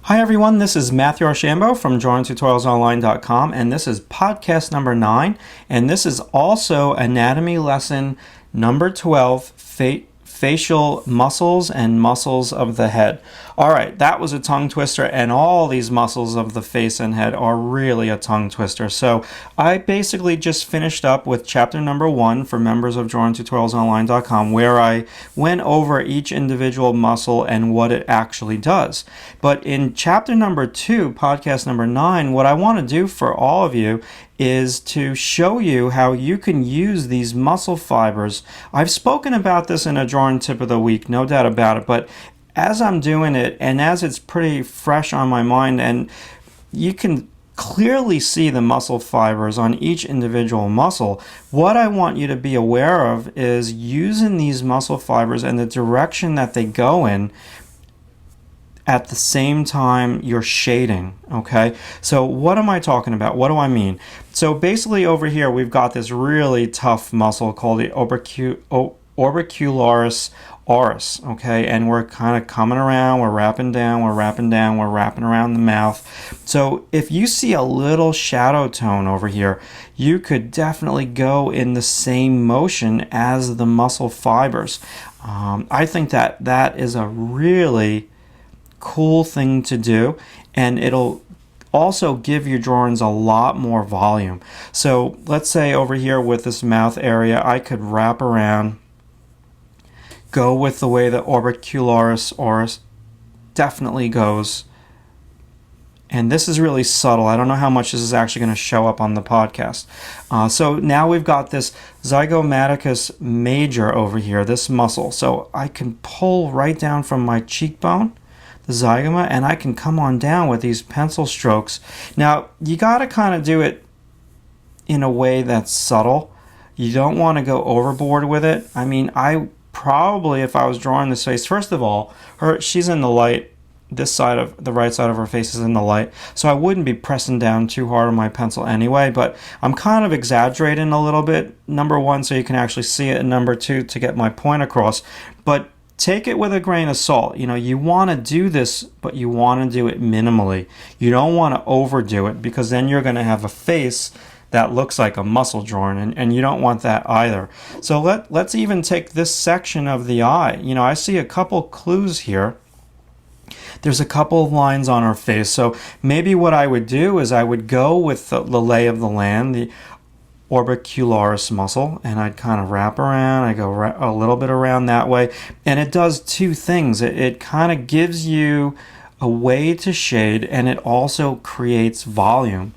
Hi everyone, this is Matthew Archambault from drawingtutorialsonline.com, and this is podcast number 9, and this is also anatomy lesson number 12, facial muscles and muscles of the head. Alright, that was a tongue twister, and all these muscles of the face and head are really a tongue twister. So I basically just finished up with chapter number 1 for members of drawingtutorialsonline.com, where I went over each individual muscle and what it actually does. But in chapter number 2, podcast number 9, what I want to do for all of you is to show you how you can use these muscle fibers. I've spoken about this in a drawing tip of the week, no doubt about it, but as I'm doing it and as it's pretty fresh on my mind, and you can clearly see the muscle fibers on each individual muscle, what I want you to be aware of is using these muscle fibers and the direction that they go in at the same time you're shading. Okay, so what am I talking about? What do I mean? So basically over here we've got this really tough muscle called the orbicularis oris, okay, and we're kind of coming around, we're wrapping down, we're wrapping down, we're wrapping around the mouth. So if you see a little shadow tone over here, you could definitely go in the same motion as the muscle fibers. I think that is a really cool thing to do, and it'll also give your drawings a lot more volume. So let's say over here with this mouth area, I could wrap around, go with the way the orbicularis oris definitely goes. And this is really subtle. I don't know how much this is actually going to show up on the podcast. So now we've got this zygomaticus major over here, this muscle. So I can pull right down from my cheekbone, the zygoma, and I can come on down with these pencil strokes. Now, you got to kind of do it in a way that's subtle. You don't want to go overboard with it. I mean, I probably, if I was drawing this face, first of all, she's in the light. This side of the right side of her face is in the light, so I wouldn't be pressing down too hard on my pencil anyway, but I'm kind of exaggerating a little bit, number 1, so you can actually see it, and number 2, to get my point across. But take it with a grain of salt. You know, you want to do this, but you want to do it minimally. You don't want to overdo it, because then you're going to have a face that looks like a muscle drawing, and you don't want that either. So let's even take this section of the eye. You know, I see a couple clues here. There's a couple of lines on her face. So maybe what I would do is I would go with the lay of the land, the orbicularis muscle, and I'd kind of wrap around. I go a little bit around that way, and it does two things. It kind of gives you a way to shade, and it also creates volume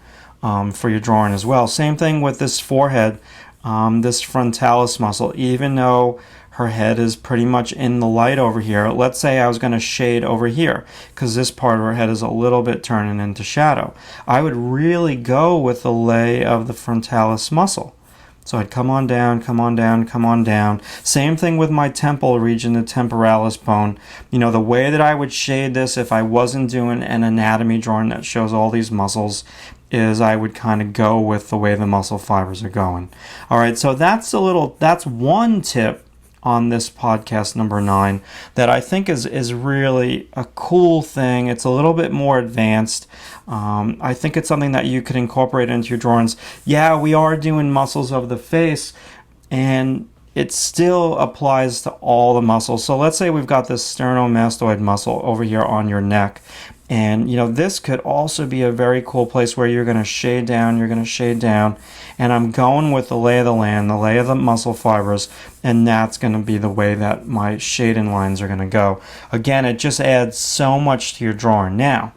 for your drawing as well. Same thing with this forehead, this frontalis muscle. Even though her head is pretty much in the light over here, let's say I was going to shade over here, because this part of her head is a little bit turning into shadow. I would really go with the lay of the frontalis muscle. So I'd come on down, come on down, come on down. Same thing with my temple region, the temporalis bone. You know, the way that I would shade this if I wasn't doing an anatomy drawing that shows all these muscles is I would kind of go with the way the muscle fibers are going. All right, so that's one tip on this podcast number 9 that I think is really a cool thing. It's a little bit more advanced. I think it's something that you could incorporate into your drawings. Yeah, we are doing muscles of the face, and it still applies to all the muscles. So let's say we've got this sternomastoid muscle over here on your neck. And, you know, this could also be a very cool place where you're going to shade down, and I'm going with the lay of the land, the lay of the muscle fibers, and that's going to be the way that my shading lines are going to go. Again, it just adds so much to your drawing. Now,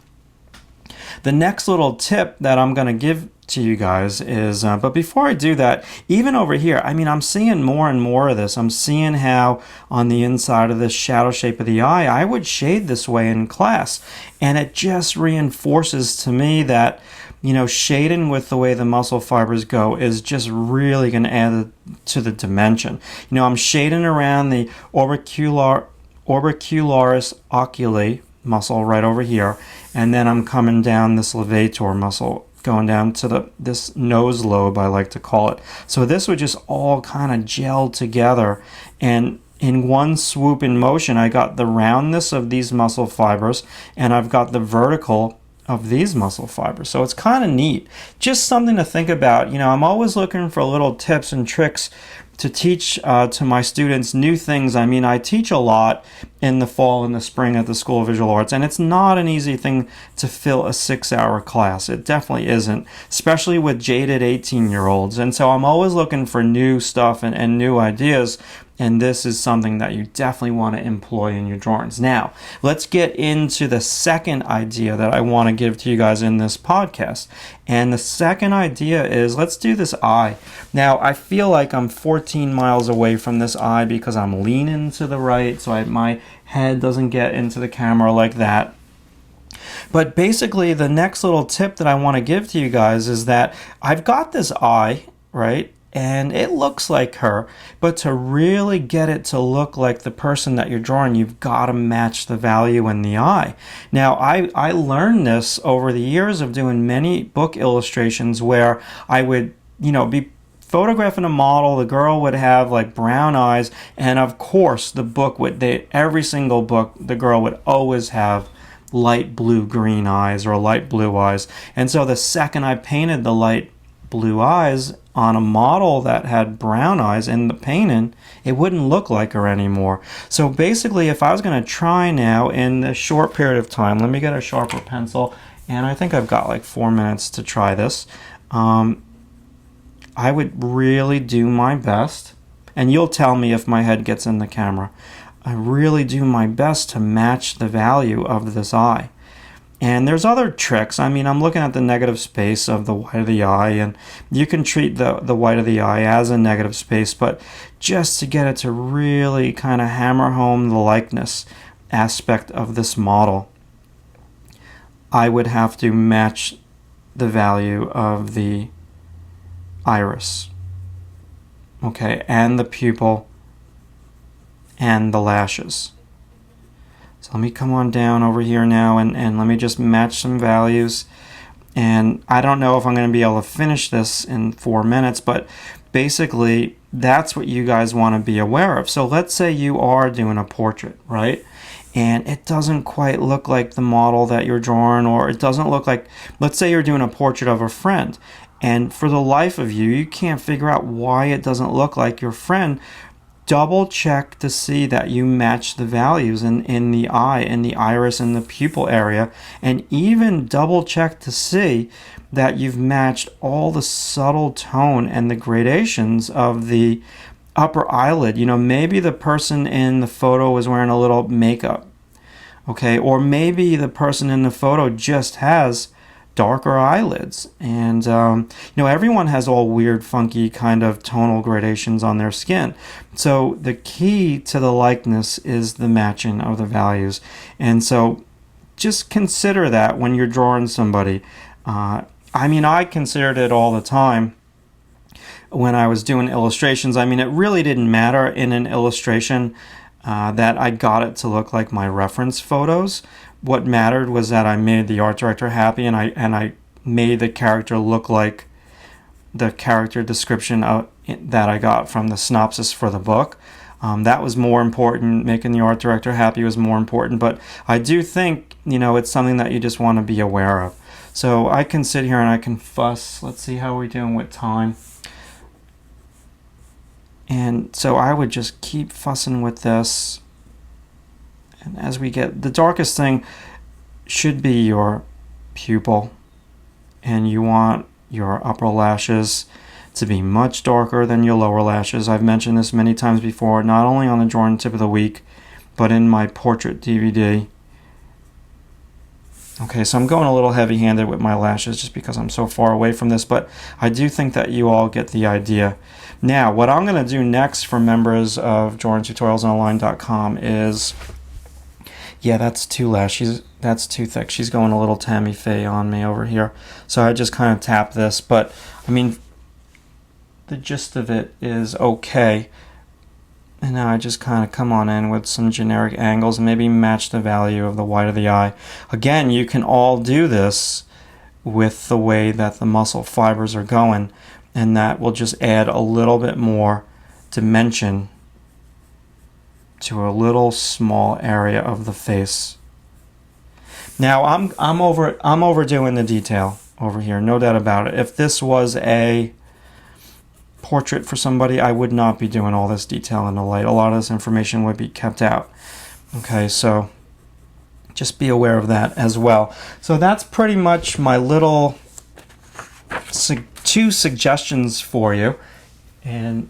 the next little tip that I'm going to give to you guys is, but before I do that, even over here, I mean, I'm seeing more and more of this. I'm seeing how on the inside of this shadow shape of the eye, I would shade this way in class, and it just reinforces to me that, you know, shading with the way the muscle fibers go is just really going to add to the dimension. You know, I'm shading around the orbicularis oculi muscle right over here, and then I'm coming down this levator muscle, going down to this nose lobe, I like to call it. So this would just all kind of gel together, and in one swoop in motion, I got the roundness of these muscle fibers and I've got the vertical of these muscle fibers. So it's kind of neat. Just something to think about. I'm always looking for little tips and tricks to teach to my students new things. I teach a lot in the fall and the spring at the School of Visual Arts, and it's not an easy thing to fill a 6-hour class. It definitely isn't, especially with jaded 18-year-olds. And so I'm always looking for new stuff and new ideas. And this is something that you definitely want to employ in your drawings. Now, let's get into the second idea that I want to give to you guys in this podcast. And the second idea is, let's do this eye. Now, I feel like I'm 14 miles away from this eye because I'm leaning to the right, so my head doesn't get into the camera like that. But basically, the next little tip that I want to give to you guys is that I've got this eye, right? And it looks like her, but to really get it to look like the person that you're drawing, you've got to match the value in the eye. Now, I learned this over the years of doing many book illustrations where I would, be photographing a model. The girl would have like brown eyes, and of course, the book every single book, the girl would always have light blue-green eyes or light blue eyes. And so the second I painted the light blue eyes on a model that had brown eyes in the painting, it wouldn't look like her anymore. So basically, if I was going to try now in a short period of time, let me get a sharper pencil, and I think I've got like 4 minutes to try this. I would really do my best, and you'll tell me if my head gets in the camera. I really do my best to match the value of this eye. And there's other tricks. I'm looking at the negative space of the white of the eye, and you can treat the white of the eye as a negative space, but just to get it to really kind of hammer home the likeness aspect of this model, I would have to match the value of the iris, okay, and the pupil and the lashes. So let me come on down over here now and let me just match some values. And I don't know if I'm going to be able to finish this in 4 minutes, but basically that's what you guys want to be aware of. So let's say you are doing a portrait, right? And it doesn't quite look like the model that you're drawing, or it doesn't look like, let's say you're doing a portrait of a friend, and for the life of you, you can't figure out why it doesn't look like your friend. Double check to see that you match the values in the eye, in the iris, and the pupil area, and even double check to see that you've matched all the subtle tone and the gradations of the upper eyelid. Maybe the person in the photo was wearing a little makeup, okay, or maybe the person in the photo just has darker eyelids, and everyone has all weird, funky kind of tonal gradations on their skin. So the key to the likeness is the matching of the values, and so just consider that when you're drawing somebody. I considered it all the time when I was doing illustrations. It really didn't matter in an illustration that I got it to look like my reference photos. What mattered was that I made the art director happy, and I made the character look like the character description that I got from the synopsis for the book. That was more important. Making the art director happy was more important. But I do think, it's something that you just want to be aware of. So I can sit here and I can fuss. Let's see how we're doing with time. And so I would just keep fussing with this. And as we get, the darkest thing should be your pupil, and you want your upper lashes to be much darker than your lower lashes. I've mentioned this many times before, not only on the Drawing Tip of the Week, but in my portrait DVD. Okay, so I'm going a little heavy-handed with my lashes just because I'm so far away from this, but I do think that you all get the idea. Now, what I'm going to do next for members of DrawingTutorialsOnline.com is, yeah, that's too lashes. That's too thick. She's going a little Tammy Faye on me over here. So I just kind of tap this, but the gist of it is okay. And now I just kind of come on in with some generic angles and maybe match the value of the white of the eye. Again, you can all do this with the way that the muscle fibers are going, and that will just add a little bit more dimension to a little small area of the face. Now I'm overdoing the detail over here, no doubt about it. If this was a portrait for somebody, I would not be doing all this detail in the light. A lot of this information would be kept out. Okay, so just be aware of that as well. So that's pretty much my little two suggestions for you. And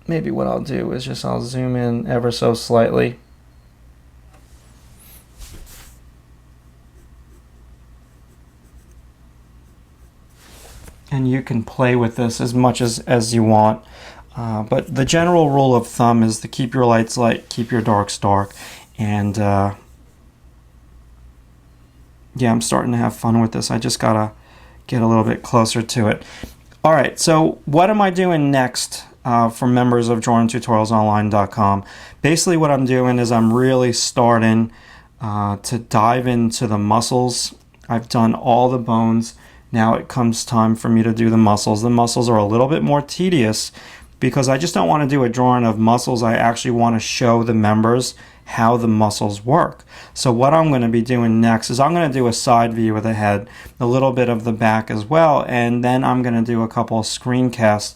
maybe what I'll do is just I'll zoom in ever so slightly. And you can play with this as much as you want. But the general rule of thumb is to keep your lights light, keep your darks dark. And yeah, I'm starting to have fun with this. I just gotta get a little bit closer to it. All right, so what am I doing next for members of drawingtutorialsonline.com? Basically what I'm doing is I'm really starting to dive into the muscles. I've done all the bones. Now it comes time for me to do the muscles. The muscles are a little bit more tedious because I just don't want to do a drawing of muscles. I actually want to show the members how the muscles work. So what I'm going to be doing next is I'm going to do a side view of the head, a little bit of the back as well, and then I'm going to do a couple of screencasts,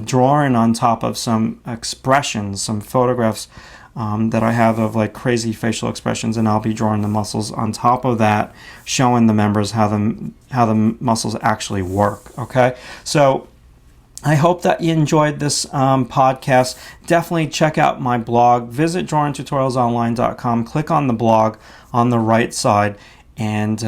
drawing on top of some expressions, some photographs that I have of like crazy facial expressions, and I'll be drawing the muscles on top of that, showing the members how the muscles actually work. Okay, so I hope that you enjoyed this podcast. Definitely check out my blog. Visit drawingtutorialsonline.com. Click on the blog on the right side and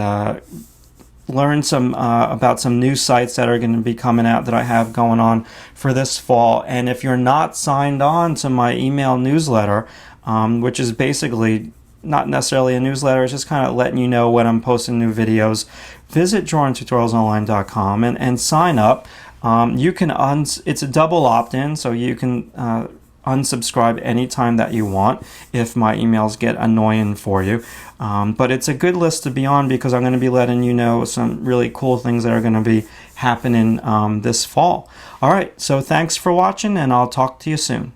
learn some about some new sites that are going to be coming out that I have going on for this fall. And if you're not signed on to my email newsletter, which is basically not necessarily a newsletter, it's just kind of letting you know when I'm posting new videos, visit drawingtutorialsonline.com and sign up. You can it's a double opt-in, so you can unsubscribe anytime that you want if my emails get annoying for you. But it's a good list to be on because I'm going to be letting you know some really cool things that are going to be happening this fall. All right, so thanks for watching, and I'll talk to you soon.